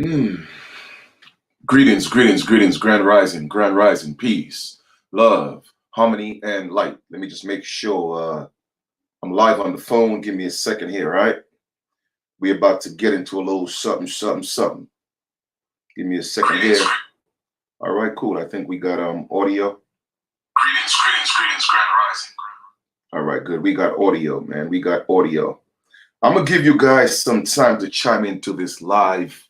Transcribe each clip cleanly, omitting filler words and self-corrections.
Mm. Greetings, grand rising, peace, love, harmony, and light. Let me just make sure I'm live on the phone. Give me a second here, all right? We're about to get into a little something. Give me a second here. All right, cool. I think we got audio. Greetings, grand rising. All right, good. We got audio, man. We got audio. I'm gonna give you guys some time to chime into this live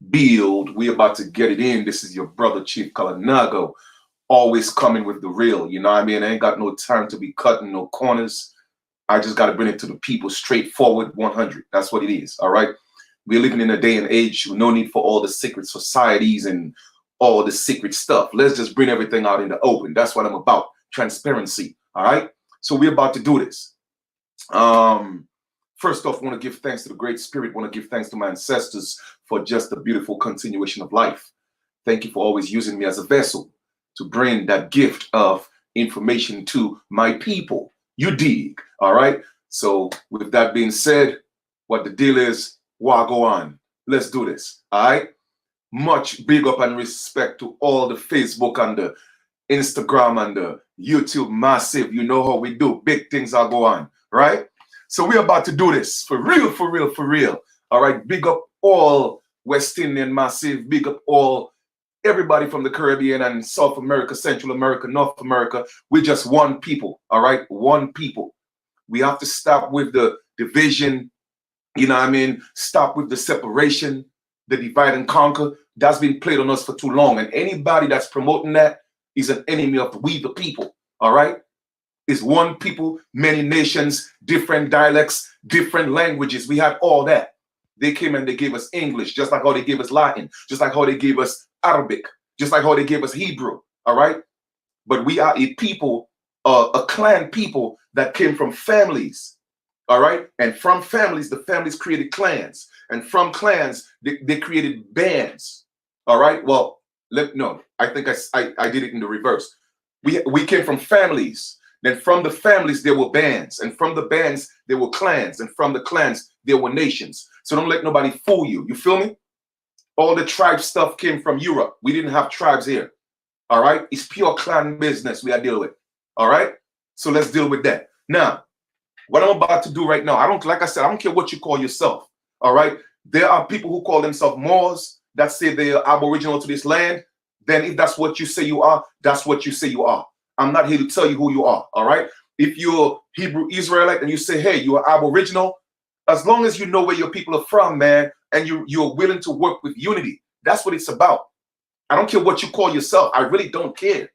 build. We're about to get it in. This is your brother Chief-Kalinago, always coming with the real. You know what I mean? I ain't got no time to be cutting no corners. I just got to bring it to the people straightforward 100. That's what it is. All right. We're living in a day and age with no need for all the secret societies and all the secret stuff. Let's just bring everything out in the open. That's what I'm about. Transparency. All right. So we're about to do this. First off, I want to give thanks to the Great Spirit. I want to give thanks to my ancestors for just the beautiful continuation of life. Thank you for always using me as a vessel to bring that gift of information to my people. You dig, all right? So with that being said, what the deal is, why go on? Let's do this, all right? Much big up and respect to all the Facebook and the Instagram and the YouTube massive. You know how we do. Big things are go on, right? So we're about to do this for real, for real, for real. All right, big up all West Indian massive. Big up all everybody from the Caribbean and South America, Central America, North America. We're just one people, all right? One people. We have to stop with the division, you know what I mean? Stop with the separation, the divide and conquer. That's been played on us for too long. And anybody that's promoting that is an enemy of we the people, all right? It's one people, many nations, different dialects, different languages. We had all that. They came and they gave us English, just like how they gave us Latin, just like how they gave us Arabic, just like how they gave us Hebrew, all right? But we are a people, a clan people that came from families, all right? And from families, the families created clans. And from clans, they created bands, all right? Well, no, I think I did it in the reverse. We came from families. Then from the families, there were bands. And from the bands, there were clans. And from the clans, there were nations. So don't let nobody fool you. You feel me? All the tribe stuff came from Europe. We didn't have tribes here. All right? It's pure clan business we are dealing with. All right? So let's deal with that. Now, what I'm about to do right now, like I said, I don't care what you call yourself. All right? There are people who call themselves Moors that say they are aboriginal to this land. Then if that's what you say you are, that's what you say you are. I'm not here to tell you who you are, all right? If you're Hebrew Israelite and you say, hey, you are aboriginal, as long as you know where your people are from, man, and you're willing to work with unity, that's what it's about. I don't care what you call yourself. I really don't care.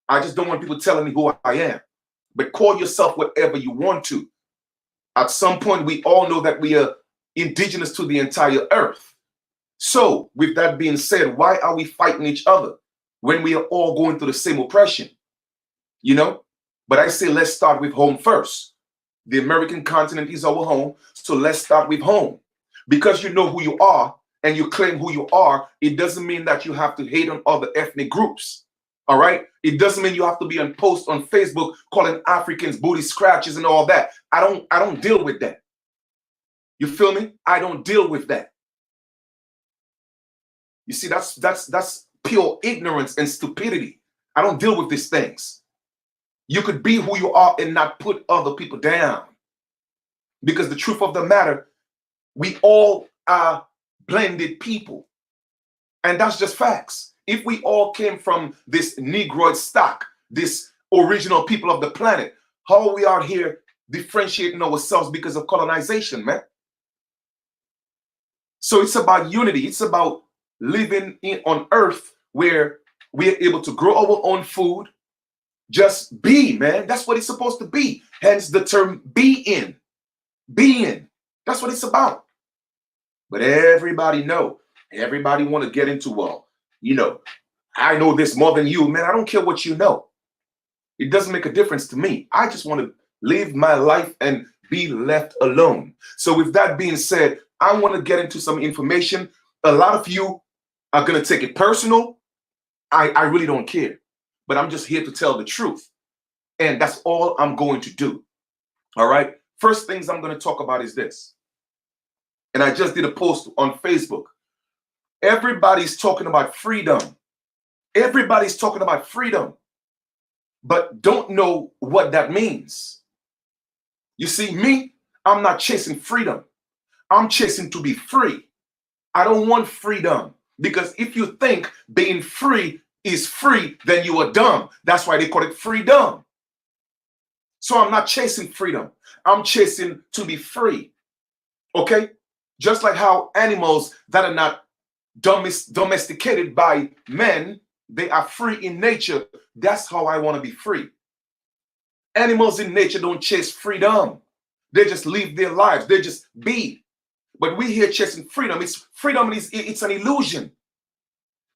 I just don't want people telling me who I am. But call yourself whatever you want to. At some point, we all know that we are indigenous to the entire earth. So with that being said, why are we fighting each other when we are all going through the same oppression? You know, but I say let's start with home first. The American continent is our home, so let's start with home. Because you know who you are and you claim who you are, it doesn't mean that you have to hate on other ethnic groups. All right? It doesn't mean you have to be on post on Facebook calling Africans booty scratches and all that. I don't deal with that. You feel me? I don't deal with that. You see, that's pure ignorance and stupidity. I don't deal with these things. You could be who you are and not put other people down. Because the truth of the matter, we all are blended people. And that's just facts. If we all came from this Negroid stock, this original people of the planet, how are we out here differentiating ourselves because of colonization, man? So it's about unity. It's about living on earth where we're able to grow our own food. Just be, man. That's what it's supposed to be. Hence the term be in. Being. That's what it's about. But everybody know. Everybody want to get into, well, you know, I know this more than you. Man, I don't care what you know. It doesn't make a difference to me. I just want to live my life and be left alone. So with that being said, I want to get into some information. A lot of you are going to take it personal. I really don't care. But I'm just here to tell the truth. And that's all I'm going to do. All right. First things I'm going to talk about is this. And I just did a post on Facebook. Everybody's talking about freedom. Everybody's talking about freedom, but don't know what that means. You see, me, I'm not chasing freedom. I'm chasing to be free. I don't want freedom, because if you think being free is free, then you are dumb. That's why they call it freedom. So I'm not chasing freedom. I'm chasing to be free. Okay? Just like how animals that are not domesticated by men, they are free in nature. That's how I want to be free. Animals in nature don't chase freedom. They just live their lives. They just be. But we here chasing freedom. It's an illusion,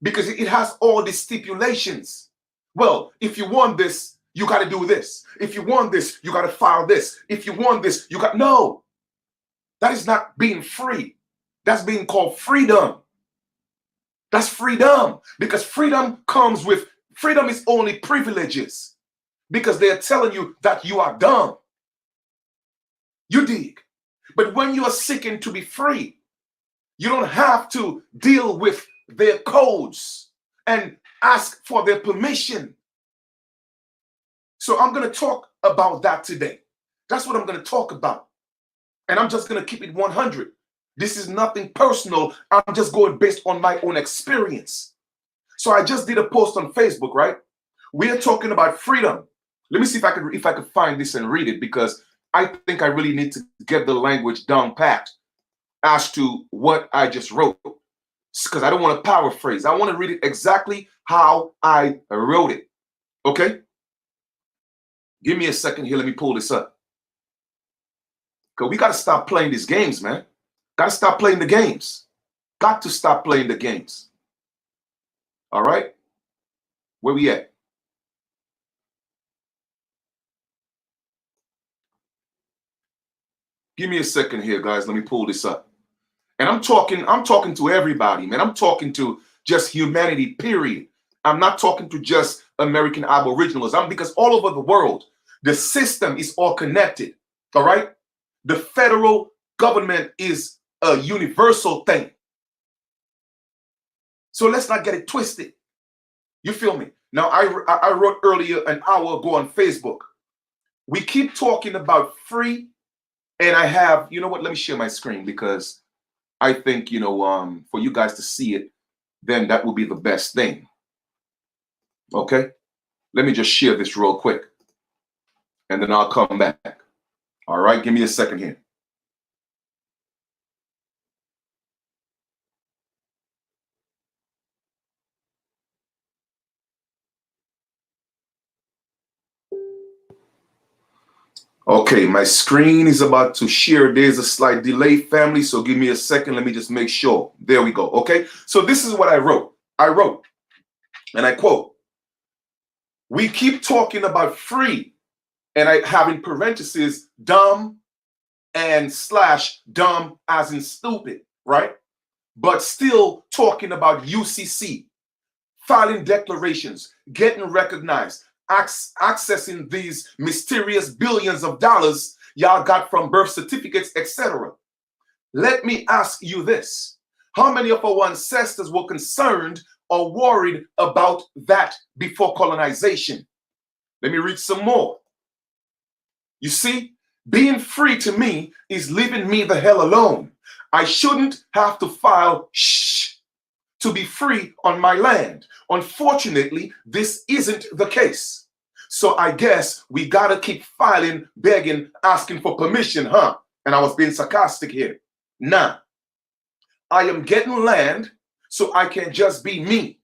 because it has all the stipulations. Well, if you want this, you got to do this. If you want this, you got to file this. If you want this, you got no. That is not being free. That's being called freedom. That's freedom, because freedom is only privileges, because they're telling you that you are dumb. You dig? But when you are seeking to be free, you don't have to deal with their codes and ask for their permission. So I'm going to talk about that today. That's what I'm going to talk about. And I'm just going to keep it 100. This is nothing personal. I'm just going based on my own experience. So I just did a post on Facebook, right? We are talking about freedom. Let me see if I could find this and read it, because I think I really need to get the language down pat as to what I just wrote, because I don't want to paraphrase. I want to read it exactly how I wrote it. Okay? Give me a second here. Let me pull this up. Because we got to stop playing these games, man. Got to stop playing the games. Got to stop playing the games. All right? Where we at? Give me a second here, guys. Let me pull this up. And I'm talking to everybody, man. I'm talking to just humanity, period. I'm not talking to just American Aboriginals. Because all over the world, the system is all connected. All right? The federal government is a universal thing. So let's not get it twisted. You feel me? Now, I wrote earlier an hour ago on Facebook. We keep talking about free, and I have, you know what? Let me share my screen, because I think, for you guys to see it, then that will be the best thing. Okay? Let me just share this real quick, and then I'll come back. All right? Give me a second here. Okay, my screen is about to share. There's a slight delay, family, so give me a second. Let me just make sure. There we go. Okay, so this is what I wrote. And I quote, "We keep talking about free," and I have in parentheses dumb and / dumb as in stupid, right? But still talking about UCC, filing declarations, getting recognized, accessing these mysterious billions of dollars y'all got from birth certificates, etc. Let me ask you this. How many of our ancestors were concerned or worried about that before colonization? Let me read some more. You see, being free to me is leaving me the hell alone. I shouldn't have to file to be free on my land. Unfortunately, this isn't the case. So I guess we gotta keep filing, begging, asking for permission, huh? And I was being sarcastic here. Nah, I am getting land so I can just be me.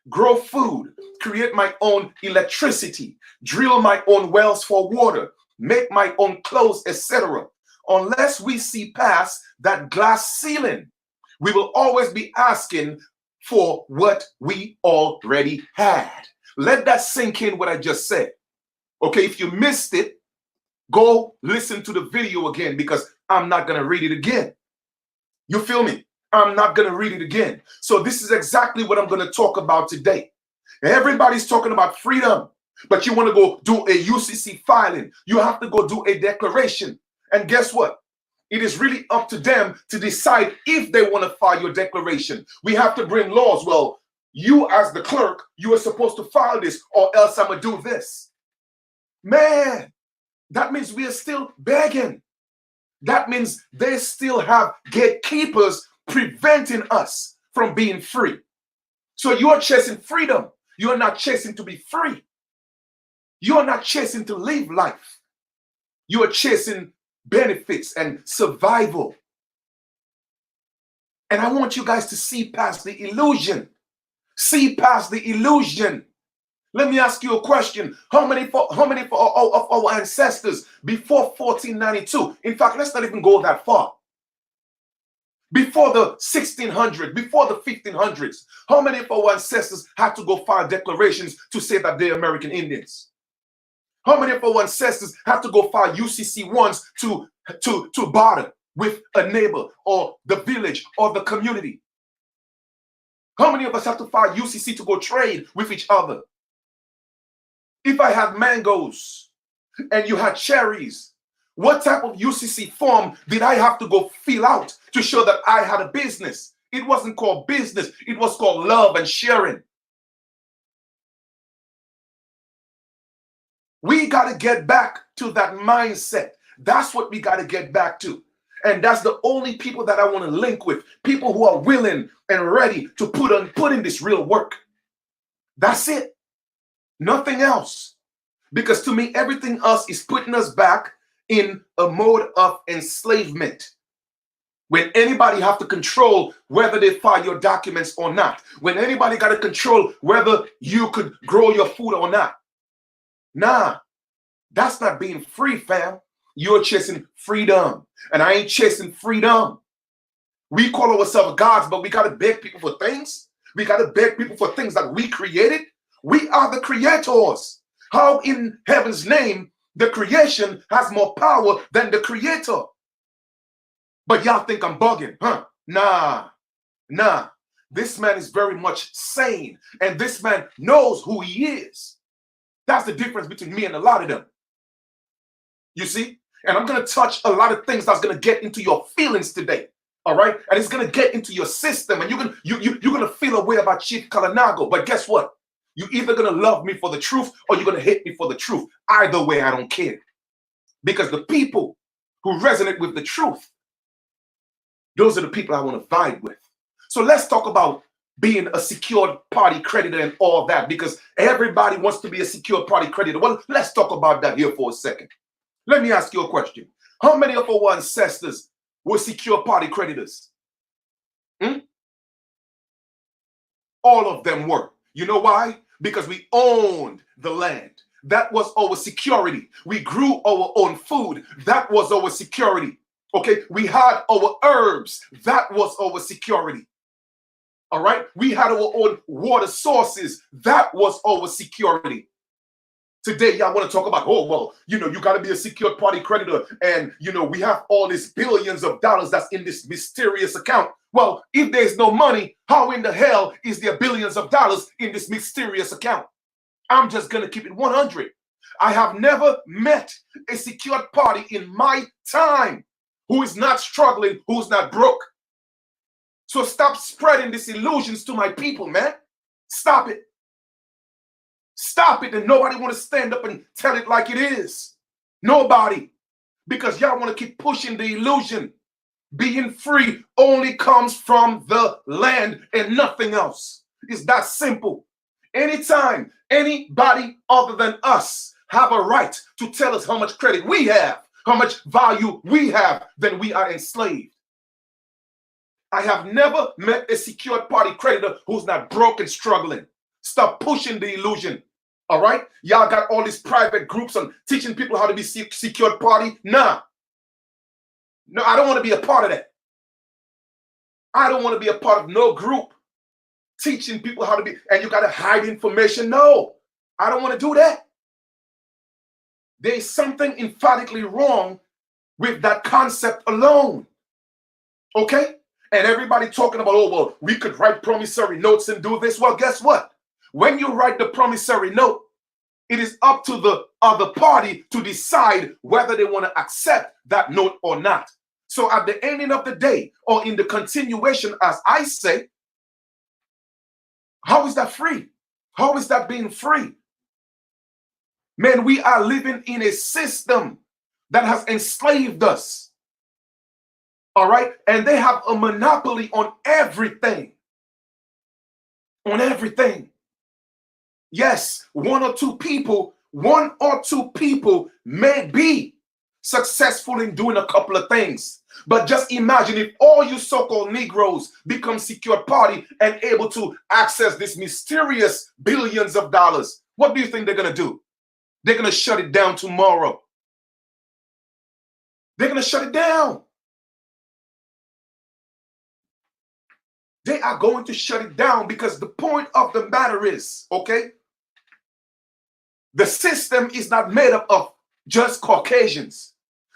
Grow food, create my own electricity, drill my own wells for water, make my own clothes, etc. Unless we see past that glass ceiling, we will always be asking for what we already had. Let that sink in, what I just said. Okay, if you missed it, go listen to the video again, because I'm not going to read it again. You feel me? I'm not going to read it again. So this is exactly what I'm going to talk about today. Everybody's talking about freedom, but you want to go do a UCC filing. You have to go do a declaration. And guess what? It is really up to them to decide if they want to file your declaration. We have to bring laws. Well, you as the clerk, you are supposed to file this, or else I'm going to do this. Man, that means we are still begging. That means they still have gatekeepers preventing us from being free. So you are chasing freedom. You are not chasing to be free. You are not chasing to live life. You are chasing benefits and survival. And I want you guys to see past the illusion. See past the illusion. Let me ask you a question. How many of our ancestors before 1492? In fact, let's not even go that far. Before the 1600s, before the 1500s, how many of our ancestors had to go file declarations to say that they're American Indians? How many of our ancestors have to go file UCC-1s to barter with a neighbor or the village or the community? How many of us have to file UCC to go trade with each other? If I had mangoes and you had cherries, what type of UCC form did I have to go fill out to show that I had a business? It wasn't called business. It was called love and sharing. We got to get back to that mindset. That's what we got to get back to. And that's the only people that I want to link with. People who are willing and ready to put in this real work. That's it. Nothing else. Because to me, everything else is putting us back in a mode of enslavement. When anybody have to control whether they file your documents or not. When anybody got to control whether you could grow your food or not. Nah, that's not being free, fam. You're chasing freedom. And I ain't chasing freedom. We call ourselves gods, but we got to beg people for things. We got to beg people for things that we created. We are the creators. How in heaven's name the creation has more power than the creator? But y'all think I'm bugging, huh? Nah. This man is very much sane, and this man knows who he is. That's the difference between me and a lot of them. You see? And I'm going to touch a lot of things that's going to get into your feelings today. All right? And it's going to get into your system, and you're going to feel a way about Chief-Kalinago. But guess what? You're either going to love me for the truth or you're going to hate me for the truth. Either way, I don't care. Because the people who resonate with the truth, those are the people I want to vibe with. So let's talk about being a secured party creditor and all that, because everybody wants to be a secured party creditor. Well, let's talk about that here for a second. Let me ask you a question. How many of our ancestors were secure party creditors? All of them were. You know why? Because we owned the land. That was our security. We grew our own food. That was our security. Okay? We had our herbs. That was our security. All right? We had our own water sources. That was our security. Today, y'all want to talk about, oh, well, you got to be a secured party creditor. And, we have all these billions of dollars that's in this mysterious account. Well, if there's no money, how in the hell is there billions of dollars in this mysterious account? I'm just going to keep it 100. I have never met a secured party in my time who is not struggling, who's not broke. So stop spreading these illusions to my people, man. Stop it. Stop it. And nobody want to stand up and tell it like it is. Nobody. Because y'all want to keep pushing the illusion. Being free only comes from the land and nothing else. It's that simple. Anytime anybody other than us have a right to tell us how much credit we have, how much value we have, then we are enslaved. I have never met a secured party creditor who's not broke and struggling. Stop pushing the illusion. All right? Y'all got all these private groups on teaching people how to be secured party. Nah. No, I don't want to be a part of that. I don't want to be a part of no group teaching people how to be, and you got to hide information. No, I don't want to do that. There's something emphatically wrong with that concept alone. Okay? And everybody talking about, oh, well, we could write promissory notes and do this. Well, guess what? When you write the promissory note, it is up to the other party to decide whether they want to accept that note or not. So at the ending of the day, or in the continuation, as I say, how is that free? How is that being free? Man, we are living in a system that has enslaved us. All right? And they have a monopoly on everything. On everything. Yes, one or two people may be successful in doing a couple of things. But just imagine if all you so-called Negroes become secured party and able to access this mysterious billions of dollars. What do you think they're going to do? They're going to shut it down tomorrow. They're going to shut it down. They are going to shut it down because the point of the matter is, okay, the system is not made up of just Caucasians.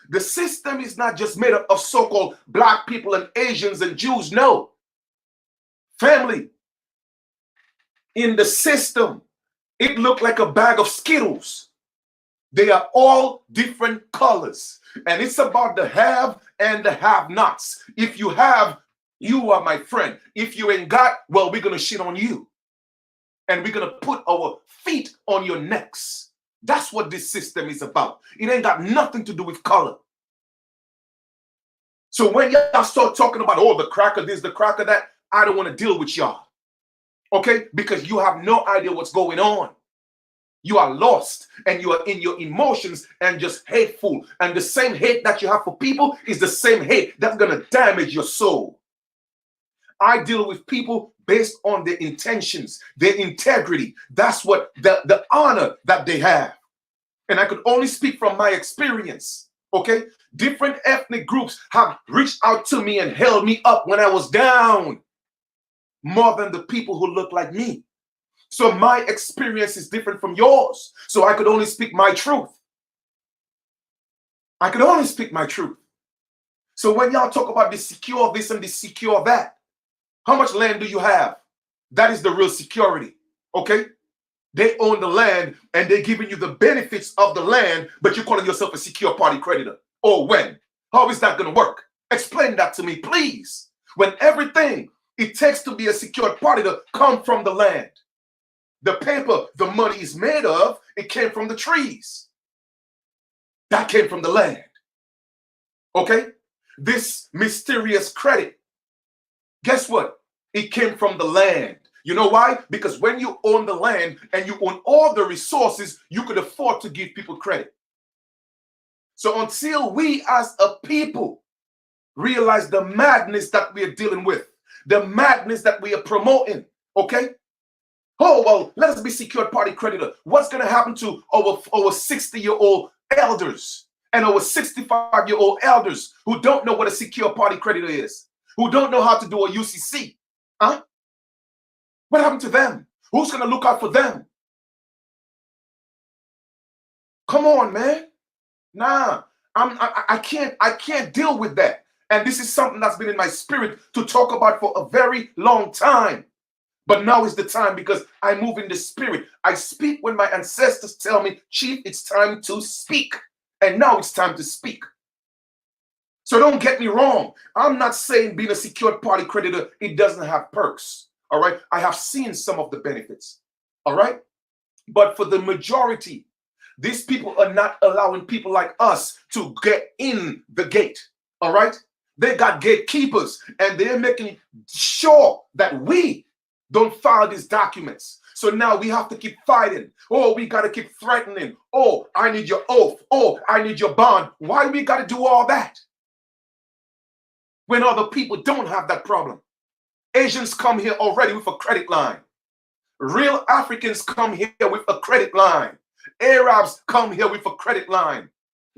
The system is not just made up of so-called black people and Asians and Jews. No. Family, in the system, it looked like a bag of Skittles. They are all different colors. And it's about the have and the have-nots. If you have, you are my friend. If you ain't got, well, we're going to shit on you. And we're going to put our feet on your necks. That's what this system is about. It ain't got nothing to do with color. So when y'all start talking about, oh, the cracker this, the cracker that, I don't want to deal with y'all. Okay? Because you have no idea what's going on. You are lost and you are in your emotions and just hateful. And the same hate that you have for people is the same hate that's going to damage your soul. I deal with people based on their intentions, their integrity. That's what the honor that they have. And I could only speak from my experience. Okay? Different ethnic groups have reached out to me and held me up when I was down more than the people who look like me. So my experience is different from yours. So I could only speak my truth. I could only speak my truth. So when y'all talk about the secure this and the secure that, how much land do you have? That is the real security. Okay? They own the land and they're giving you the benefits of the land, but you're calling yourself a secure party creditor. Or when? How is that going to work? Explain that to me, please. When everything it takes to be a secured party to come from the land. The paper the money is made of, it came from the trees. That came from the land. Okay? This mysterious credit, guess what? It came from the land. You know why? Because when you own the land and you own all the resources, you could afford to give people credit. So until we as a people realize the madness that we are dealing with, the madness that we are promoting, okay? Oh, well, let us be secured party creditor. What's going to happen to our 60-year-old elders and our 65-year-old elders who don't know what a secure party creditor is, who don't know how to do a UCC? Huh? What happened to them? Who's going to look out for them? Come on, man. Nah, I can't deal with that. And this is something that's been in my spirit to talk about for a very long time. But now is the time because I move in the spirit. I speak when my ancestors tell me, Chief, it's time to speak. And now it's time to speak. So don't get me wrong. I'm not saying being a secured party creditor, it doesn't have perks. All right. I have seen some of the benefits. All right. But for the majority, these people are not allowing people like us to get in the gate. All right. They got gatekeepers and they're making sure that we don't file these documents. So now we have to keep fighting. Oh, we got to keep threatening. Oh, I need your oath. Oh, I need your bond. Why we got to do all that? When other people don't have that problem. Asians come here already with a credit line. Real Africans come here with a credit line. Arabs come here with a credit line.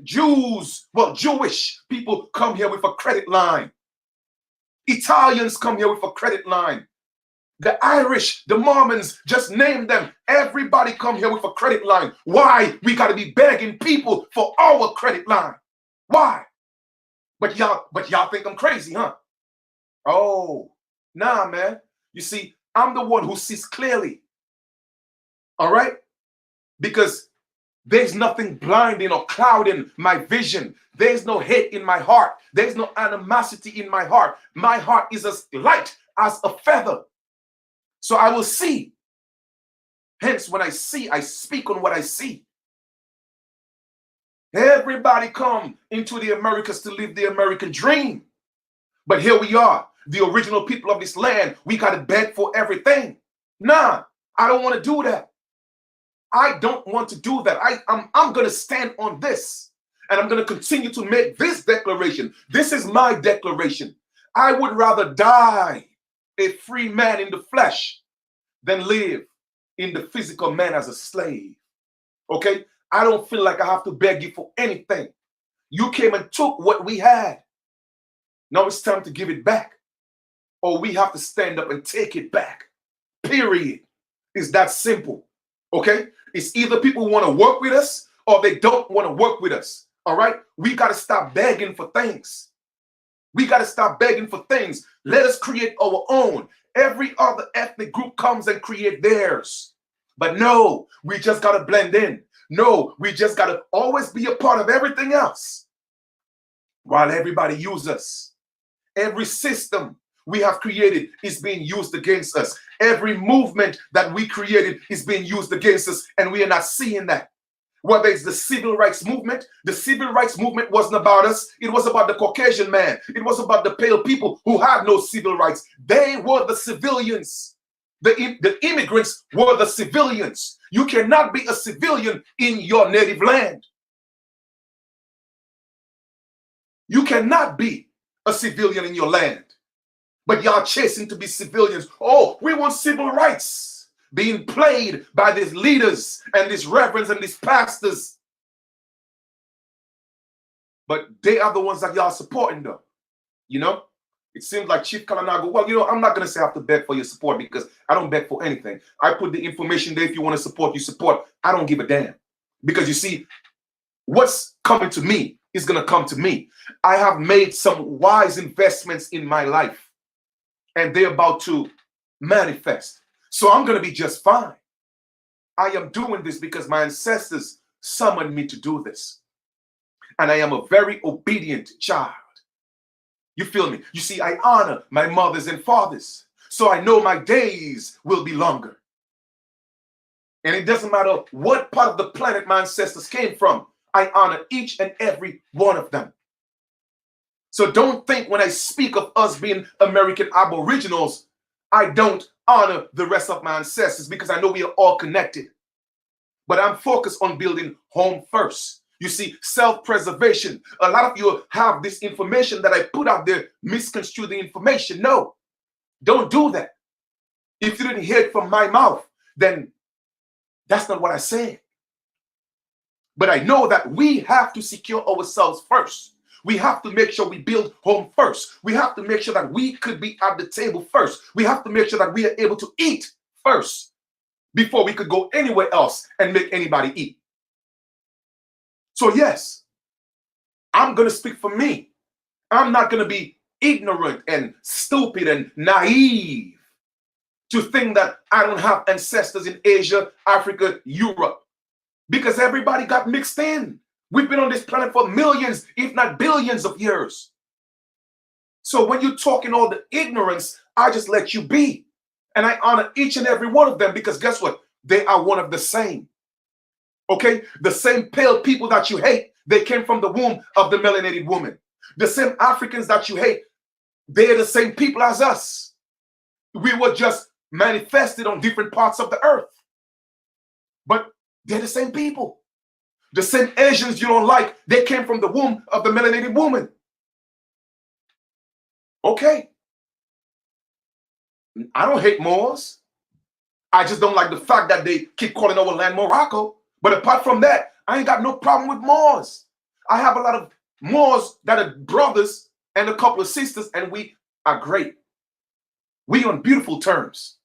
Jews, well, Jewish people come here with a credit line. Italians come here with a credit line. The Irish, the Mormons, just name them. Everybody come here with a credit line. Why? We got to be begging people for our credit line. Why? But y'all think I'm crazy, huh? Oh, nah, man. You see, I'm the one who sees clearly. All right? Because There's nothing blinding or clouding my vision. There's no hate in my heart. There's no animosity in my heart. My heart is as light as a feather. So I will see. Hence, when I see, I speak on what I see. Everybody come into the Americas to live the American dream. But here we are, the original people of this land. We got to beg for everything. Nah, I don't want to do that. I don't want to do that. I'm going to stand on this. And I'm going to continue to make this declaration. This is my declaration. I would rather die a free man in the flesh than live in the physical man as a slave. Okay? I don't feel like I have to beg you for anything. You came and took what we had. Now it's time to give it back. Or we have to stand up and take it back. Period. It's that simple. Okay? It's either people want to work with us or they don't want to work with us. All right? We got to stop begging for things. We got to stop begging for things. Let us create our own. Every other ethnic group comes and create theirs. But no, we just got to blend in. No, we just got to always be a part of everything else while everybody uses us. Every system we have created is being used against us. Every movement that we created is being used against us, and we are not seeing that. Whether it's the civil rights movement wasn't about us. It was about the Caucasian man. It was about the pale people who had no civil rights. They were the civilians. The immigrants were the civilians. You cannot be a civilian in your native land. You cannot be a civilian in your land. But y'all chasing to be civilians. Oh, we want civil rights being played by these leaders and these reverends and these pastors. But they are the ones that y'all supporting though. You know? It seems like Chief-Kalinago, well, you know, I'm not going to say I have to beg for your support because I don't beg for anything. I put the information there. If you want to support, you support. I don't give a damn. Because you see, what's coming to me is going to come to me. I have made some wise investments in my life. And they're about to manifest. So I'm going to be just fine. I am doing this because my ancestors summoned me to do this. And I am a very obedient child. You feel me? You see, I honor my mothers and fathers. So I know my days will be longer. And it doesn't matter what part of the planet my ancestors came from. I honor each and every one of them. So don't think when I speak of us being American Aboriginals, I don't honor the rest of my ancestors because I know we are all connected. But I'm focused on building home first. You see, self-preservation. A lot of you have this information that I put out there, misconstrue the information. No, don't do that. If you didn't hear it from my mouth, then that's not what I said. But I know that we have to secure ourselves first. We have to make sure we build home first. We have to make sure that we could be at the table first. We have to make sure that we are able to eat first before we could go anywhere else and make anybody eat. So yes, I'm going to speak for me. I'm not going to be ignorant and stupid and naive to think that I don't have ancestors in Asia, Africa, Europe, because everybody got mixed in. We've been on this planet for millions, if not billions of years. So when you're talking all the ignorance, I just let you be. And I honor each and every one of them because guess what? They are one of the same. Okay? The same pale people that you hate, they came from the womb of the melanated woman. The same Africans that you hate, they're the same people as us. We were just manifested on different parts of the earth. But they're the same people. The same Asians you don't like, they came from the womb of the melanated woman. Okay. I don't hate Moors. I just don't like the fact that they keep calling our land Morocco. But apart from that, I ain't got no problem with Moors. I have a lot of Moors that are brothers and a couple of sisters, and we are great. We on beautiful terms.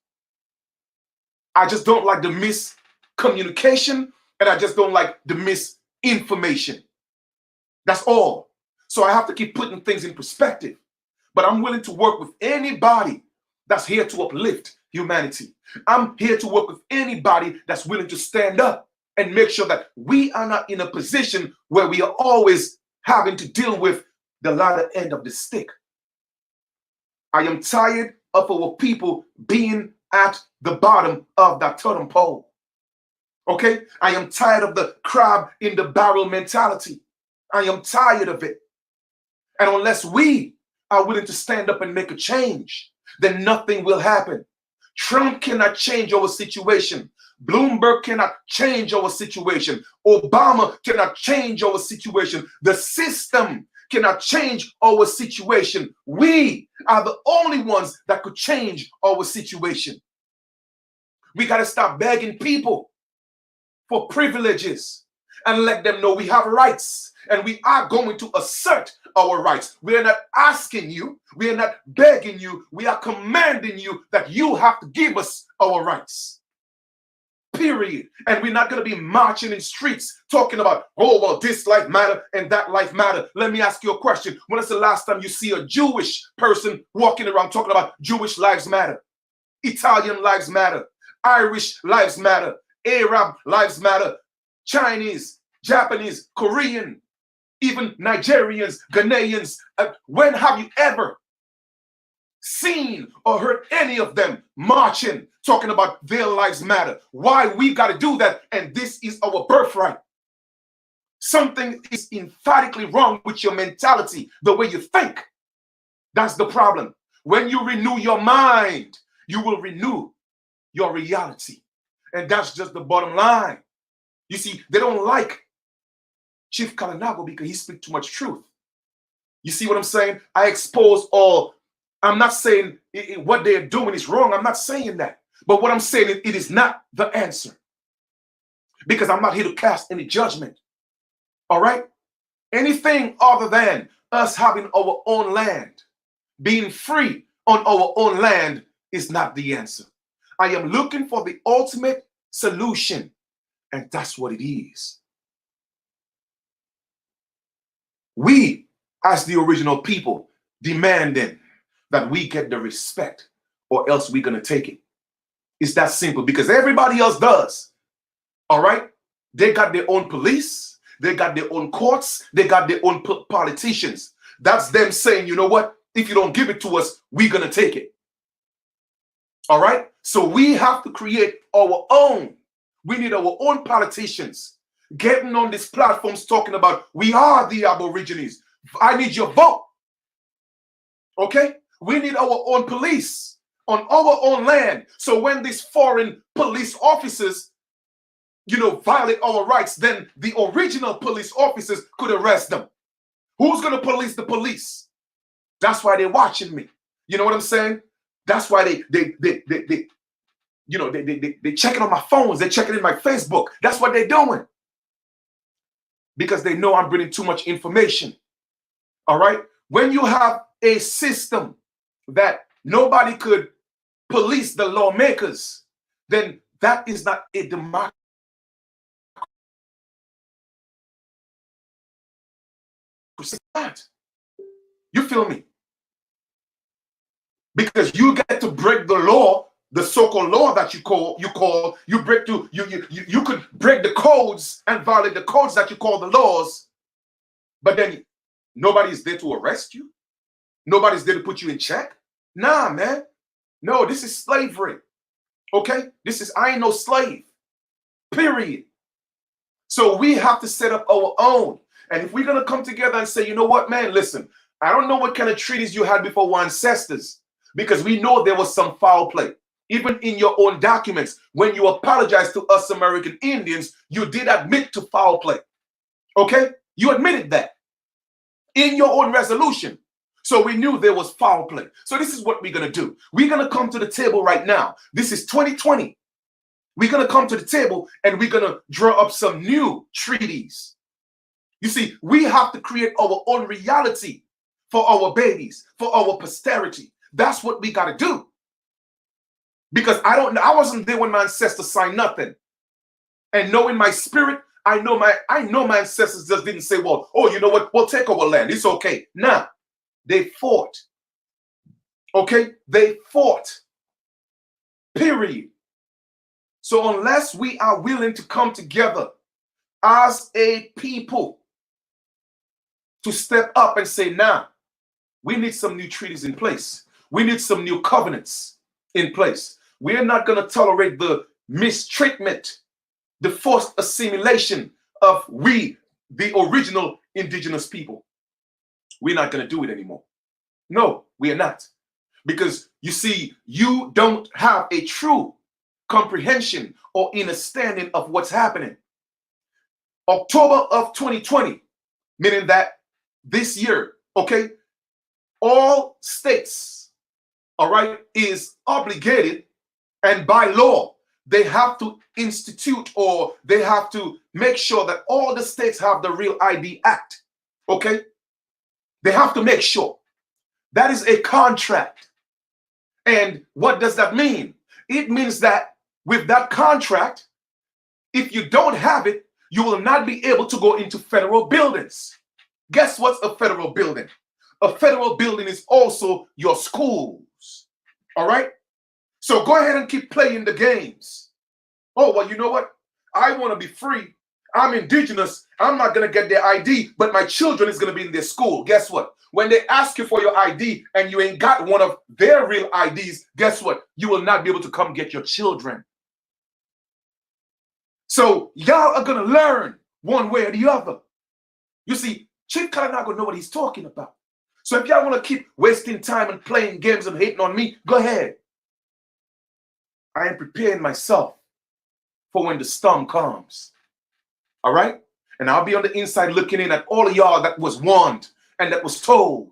I just don't like the miscommunication. And I just don't like the misinformation. That's all. So I have to keep putting things in perspective. But I'm willing to work with anybody that's here to uplift humanity. I'm here to work with anybody that's willing to stand up and make sure that we are not in a position where we are always having to deal with the latter end of the stick. I am tired of our people being at the bottom of that totem pole. Okay? I am tired of the crab in the barrel mentality. I am tired of it. And unless we are willing to stand up and make a change, then nothing will happen. Trump cannot change our situation. Bloomberg cannot change our situation. Obama cannot change our situation. The system cannot change our situation. We are the only ones that could change our situation. We got to stop begging people for privileges and let them know we have rights, and we are going to assert our rights. We are not asking you, we are not begging you, we are commanding you that you have to give us our rights. Period. And we're not going to be marching in streets talking about, oh, well, this life matter and that life matter. Let me ask you a question. When is the last time you see a Jewish person walking around talking about Jewish lives matter, Italian lives matter, Irish lives matter, Arab lives matter, Chinese, Japanese, Korean, even Nigerians, Ghanaians? When have you ever seen or heard any of them marching, talking about their lives matter? Why we got to do that? And this is our birthright. Something is emphatically wrong with your mentality, the way you think. That's the problem. When you renew your mind, you will renew your reality. And that's just the bottom line. You see, they don't like Chief-Kalinago because he speaks too much truth. You see what I'm saying? I expose all. I'm not saying what they're doing is wrong. I'm not saying that. But what I'm saying, it is not the answer. Because I'm not here to cast any judgment. All right? Anything other than us having our own land, being free on our own land, is not the answer. I am looking for the ultimate solution. And that's what it is. We, as the original people, demanding that we get the respect, or else we're going to take it. It's that simple, because everybody else does. All right? They got their own police. They got their own courts. They got their own politicians. That's them saying, you know what? If you don't give it to us, we're going to take it. All right? So we have to create our own. We need our own politicians getting on these platforms talking about, we are the Aborigines. I need your vote. Okay? We need our own police on our own land. So when these foreign police officers, violate our rights, then the original police officers could arrest them. Who's going to police the police? That's why they're watching me. You know what I'm saying? That's why they checking on my phones. They're checking in my Facebook. That's what they're doing. Because they know I'm bringing too much information. All right? When you have a system that nobody could police the lawmakers, then that is not a democracy. You feel me? Because you get to break the law, the so-called law that you could break the codes and violate the codes that you call the laws, but then nobody's there to arrest you. Nobody's there to put you in check. Nah, man. No, this is slavery. Okay? I ain't no slave. Period. So we have to set up our own. And if we're going to come together and say, you know what, man, listen, I don't know what kind of treaties you had before our ancestors, because we know there was some foul play. Even in your own documents, when you apologized to us American Indians, you did admit to foul play. Okay? You admitted that in your own resolution. So we knew there was foul play. So this is what we're going to do. We're going to come to the table right now. This is 2020. We're going to come to the table and we're going to draw up some new treaties. You see, we have to create our own reality for our babies, for our posterity. That's what we got to do. Because I wasn't there when my ancestors signed nothing. And knowing my spirit, I know my ancestors just didn't say, well, oh, you know what? We'll take our land. It's okay. Nah, they fought. Okay? They fought. Period. So unless we are willing to come together as a people to step up and say, nah, we need some new treaties in place. We need some new covenants in place. We're not going to tolerate the mistreatment, the forced assimilation of we, the original indigenous people. We're not going to do it anymore. No, we are not. Because you see, you don't have a true comprehension or understanding of what's happening. October of 2020, meaning that this year, okay, all states, all right, is obligated, and by law, they have to institute or they have to make sure that all the states have the Real ID Act, okay? They have to make sure. That is a contract. And what does that mean? It means that with that contract, if you don't have it, you will not be able to go into federal buildings. Guess what's a federal building? A federal building is also your schools. All right? So go ahead and keep playing the games. Oh, well, you know what? I want to be free. I'm indigenous. I'm not going to get their ID, but my children is going to be in their school. Guess what? When they ask you for your ID and you ain't got one of their real IDs, guess what? You will not be able to come get your children. So y'all are going to learn one way or the other. You see, Chief-Kalinago know what he's talking about. So if y'all want to keep wasting time and playing games and hating on me, go ahead. I am preparing myself for when the storm comes. All right? And I'll be on the inside looking in at all of y'all that was warned and that was told.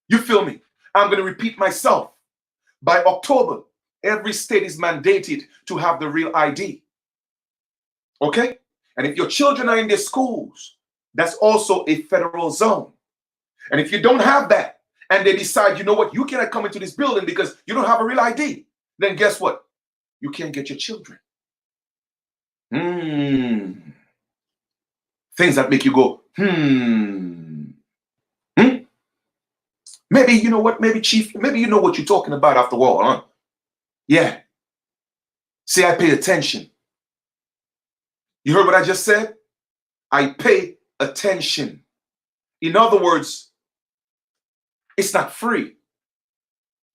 You feel me? I'm going to repeat myself. By October, every state is mandated to have the Real ID. Okay? And if your children are in their schools, that's also a federal zone. And if you don't have that, and they decide, you know what, you cannot come into this building because you don't have a Real ID, then guess what? You can't get your children. Things that make you go, Maybe, you know what, maybe Chief, maybe you know what you're talking about after all, huh? Yeah. See, I pay attention. You heard what I just said? I pay attention. In other words, it's not free.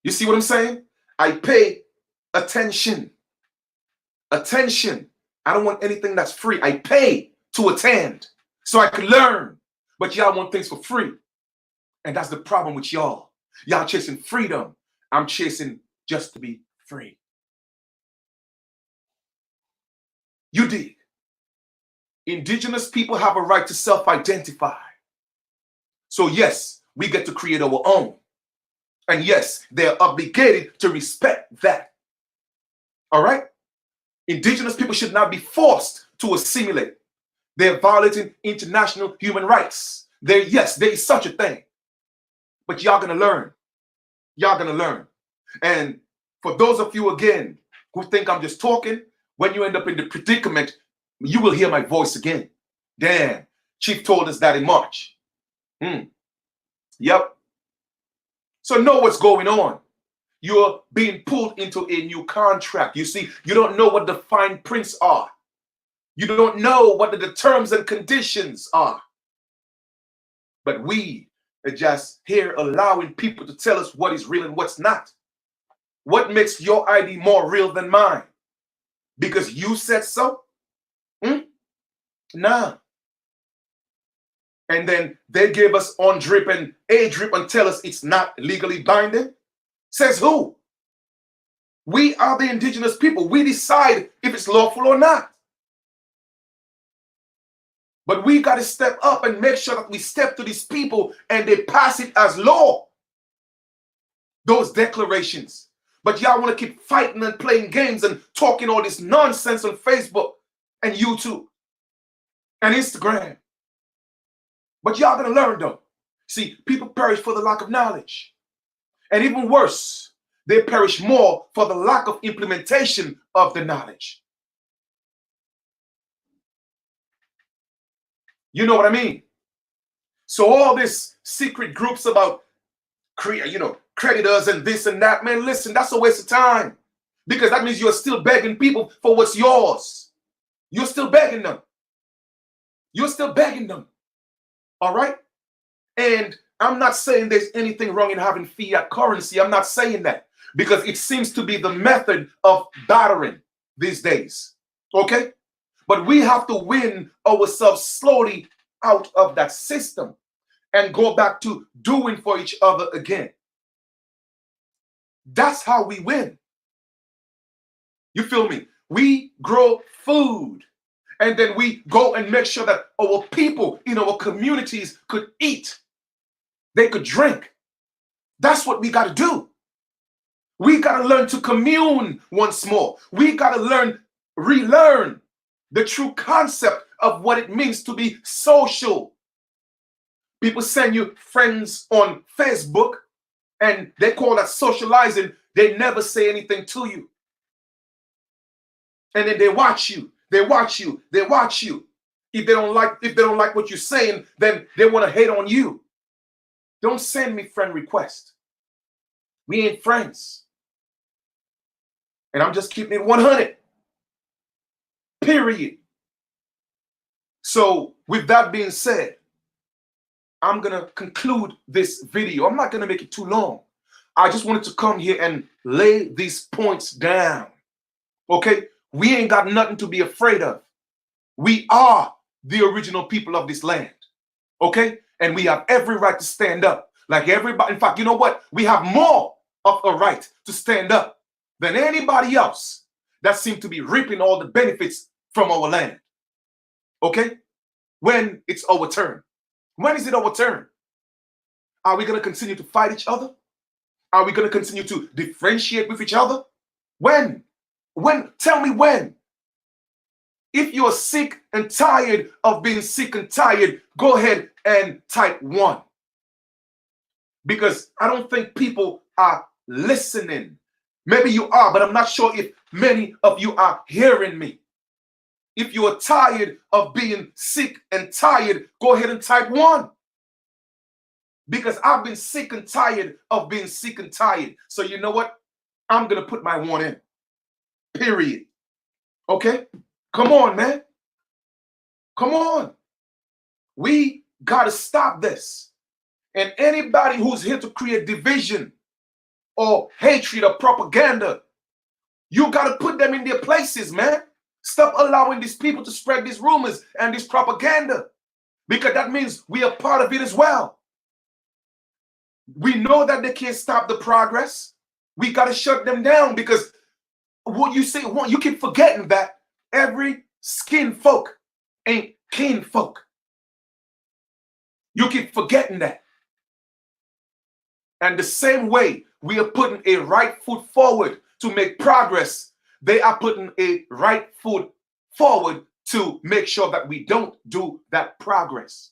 You see what I'm saying? I pay attention. Attention. I don't want anything that's free. I pay to attend so I can learn. But y'all want things for free. And that's the problem with y'all. Y'all chasing freedom. I'm chasing just to be free. You dig? Indigenous people have a right to self-identify. So yes, we get to create our own. And yes, they're obligated to respect that. All right? Indigenous people should not be forced to assimilate. They're violating international human rights. Yes, there is such a thing. But y'all gonna learn. Y'all gonna learn. And for those of you, again, who think I'm just talking, when you end up in the predicament, you will hear my voice again. Damn, Chief told us that in March. Yep. So know what's going on. You're being pulled into a new contract. You see, you don't know what the fine prints are. You don't know what the terms and conditions are. But we are just here allowing people to tell us what is real and what's not. What makes your ID more real than mine? Because you said so? Nah. And then they gave us on drip and a drip and tell us it's not legally binding? Says who? We are the indigenous people. We decide if it's lawful or not. But we got to step up and make sure that we step to these people and they pass it as law. Those declarations. But y'all want to keep fighting and playing games and talking all this nonsense on Facebook and YouTube and Instagram. But y'all going to learn though. See, people perish for the lack of knowledge. And even worse, they perish more for the lack of implementation of the knowledge. You know what I mean? So all this secret groups about creditors and this and that, man, listen, that's a waste of time. because that means you're still begging people for what's yours. You're still begging them. You're still begging them. All right? And I'm not saying there's anything wrong in having fiat currency. I'm not saying that, because it seems to be the method of battering these days. Okay? But we have to win ourselves slowly out of that system and go back to doing for each other again. That's how we win. You feel me? We grow food, and then we go and make sure that our people in our communities could eat. They could drink. That's what we got to do. We got to learn to commune once more. We got to relearn the true concept of what it means to be social. People send you friends on Facebook, and they call that socializing. They never say anything to you. And then they watch you. They watch you. They watch you. If they don't like what you're saying, then they want to hate on you. Don't send me friend requests. We ain't friends. And I'm just keeping it 100. Period. So with that being said, I'm going to conclude this video. I'm not going to make it too long. I just wanted to come here and lay these points down. Okay? We ain't got nothing to be afraid of. We are the original people of this land. Okay? And we have every right to stand up. Like everybody. In fact, you know what? We have more of a right to stand up than anybody else that seems to be reaping all the benefits from our land. Okay? When it's our turn. When is it our turn? Are we going to continue to fight each other? Are we going to continue to differentiate with each other? When? When? Tell me when. If you're sick and tired of being sick and tired, go ahead and type 1. Because I don't think people are listening. Maybe you are, but I'm not sure if many of you are hearing me. If you are tired of being sick and tired, go ahead and type 1. Because I've been sick and tired of being sick and tired. So you know what? I'm going to put my 1 in. Period. Okay? Come on, man. Come on. We got to stop this. And anybody who's here to create division or hatred or propaganda, you got to put them in their places, man. Stop allowing these people to spread these rumors and this propaganda, because that means we are part of it as well. We know that they can't stop the progress. We got to shut them down, because what you say, you keep forgetting that every skin folk ain't kin folk. You keep forgetting that. And the same way we are putting a right foot forward to make progress, they are putting a right foot forward to make sure that we don't do that progress.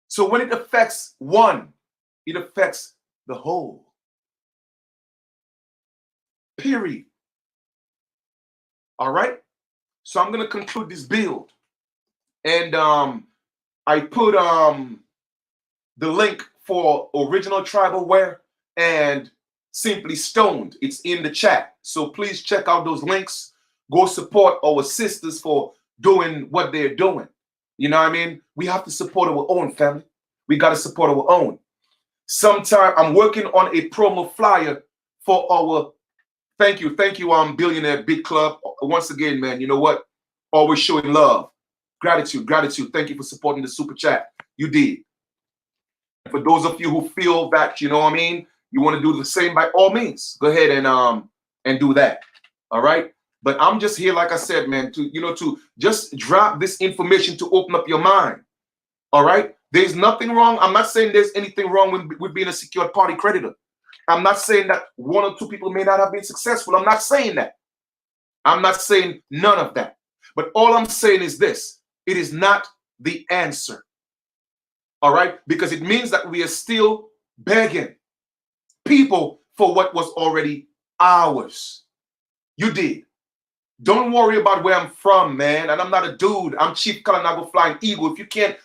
So when it affects one, it affects the whole. Period. All right? So I'm going to conclude this build. And I put the link for Original Tribal Wear and Simply Stoned. It's in the chat. So please check out those links. Go support our sisters for doing what they're doing. You know what I mean? We have to support our own family. We got to support our own. Sometime I'm working on a promo flyer for our thank you, Billionaire Big Club. Once again, man, you know what? Always showing love. Gratitude. Thank you for supporting the super chat. You did. For those of you who feel that, you know what I mean, you want to do the same, by all means, go ahead and do that. All right. But I'm just here, like I said, man, to just drop this information to open up your mind. All right. There's nothing wrong. I'm not saying there's anything wrong with being a secured party creditor. I'm not saying that 1 or 2 people may not have been successful. I'm not saying that. I'm not saying none of that. But all I'm saying is this: it is not the answer. All right? Because it means that we are still begging people for what was already ours. You did. Don't worry about where I'm from, man. And I'm not a dude. I'm Chief-Kalinago Flying Eagle. If you can't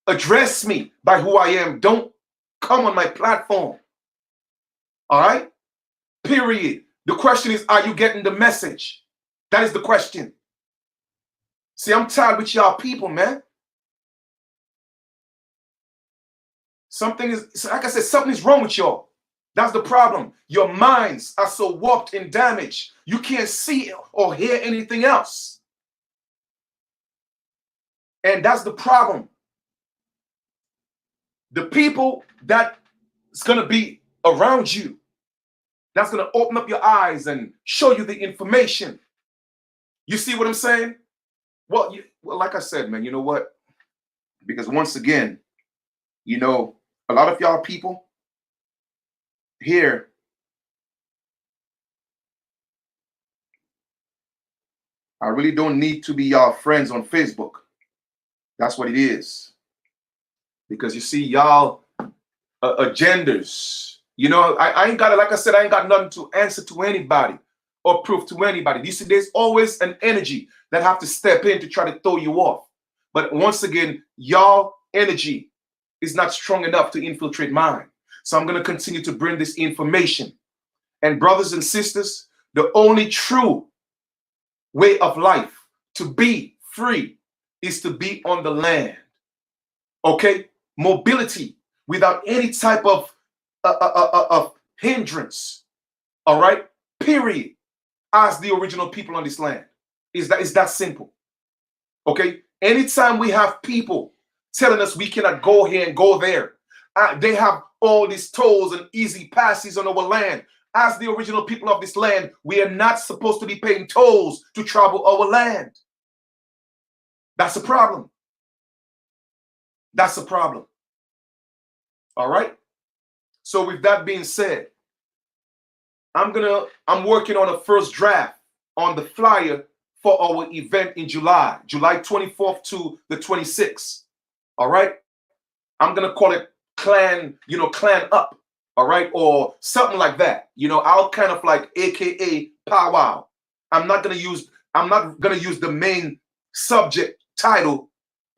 address me by who I am, don't come on my platform. All right? Period. The question is, are you getting the message? That is the question. See, I'm tired with y'all people, man. Something is, like I said, something is wrong with y'all. That's the problem. Your minds are so warped and damaged, you can't see or hear anything else. And that's the problem. The people that's going to be around you, that's going to open up your eyes and show you the information. You see what I'm saying? Well, like I said, man, you know what? Because once again, you know, a lot of y'all people here, I really don't need to be y'all friends on Facebook. That's what it is. Because you see, y'all agendas, you know, I ain't got it. Like I said, I ain't got nothing to answer to anybody or prove to anybody. You see, there's always an energy that have to step in to try to throw you off. But once again, y'all energy is not strong enough to infiltrate mine. So I'm going to continue to bring this information. And brothers and sisters, the only true way of life to be free is to be on the land. Okay? Mobility without any type of hindrance. All right? Period. As the original people on this land. Is that simple? Okay? Anytime we have people telling us we cannot go here and go there, they have all these tolls and easy passes on our land. As the original people of this land, we are not supposed to be paying tolls to travel our land. That's a problem. That's a problem. All right? So with that being said, I'm working on a first draft on the flyer for our event in July 24th to the 26th. All right? I'm going to call it Clan Up. All right? Or something like that. You know, I'll kind of like AKA powwow. I'm not going to use the main subject title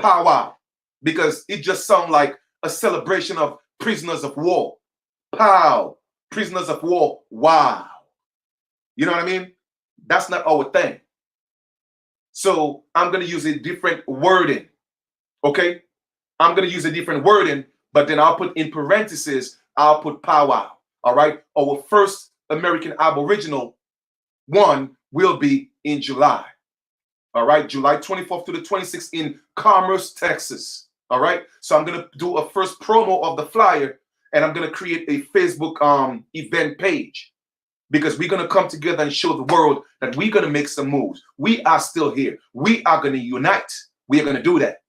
powwow because it just sounds like a celebration of prisoners of war. Pow. Prisoners of war. Wow. You know what I mean? That's not our thing. So I'm going to use a different wording. Okay? I'm going to use a different wording, but then I'll put in parentheses, I'll put powwow. All right? Our first American Aboriginal one will be in July. All right? July 24th to the 26th in Commerce, Texas. All right? So I'm going to do a first promo of the flyer, and I'm going to create a Facebook event page because we're going to come together and show the world that we're going to make some moves. We are still here. We are going to unite. We are going to do that.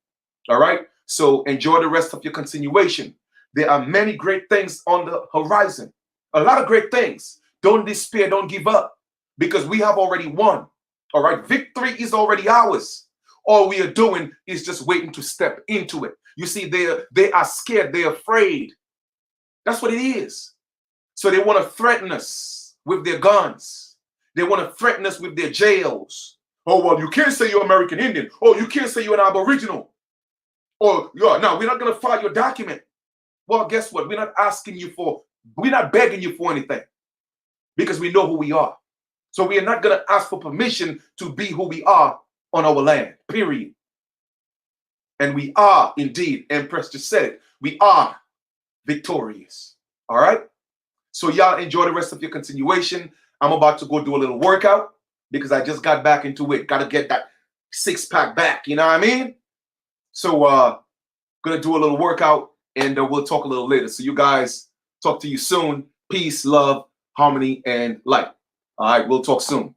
All right? So enjoy the rest of your continuation. There are many great things on the horizon. A lot of great things. Don't despair. Don't give up because we have already won. All right? Victory is already ours. All we are doing is just waiting to step into it. You see, they are scared. They're afraid. That's what it is. So they want to threaten us with their guns. They want to threaten us with their jails. Oh, well, you can't say you're American Indian. Oh, you can't say you're an Aboriginal. Or, no, we're not going to file your document. Well, guess what? We're not begging you for anything because we know who we are. So we are not going to ask for permission to be who we are on our land, period. And we are indeed, Empress just said it, we are victorious. All right? So y'all enjoy the rest of your continuation. I'm about to go do a little workout because I just got back into it. Got to get that six-pack back, you know what I mean? So gonna do a little workout and we'll talk a little later. So you guys, talk to you soon. Peace, love, harmony, and light. All right, we'll talk soon.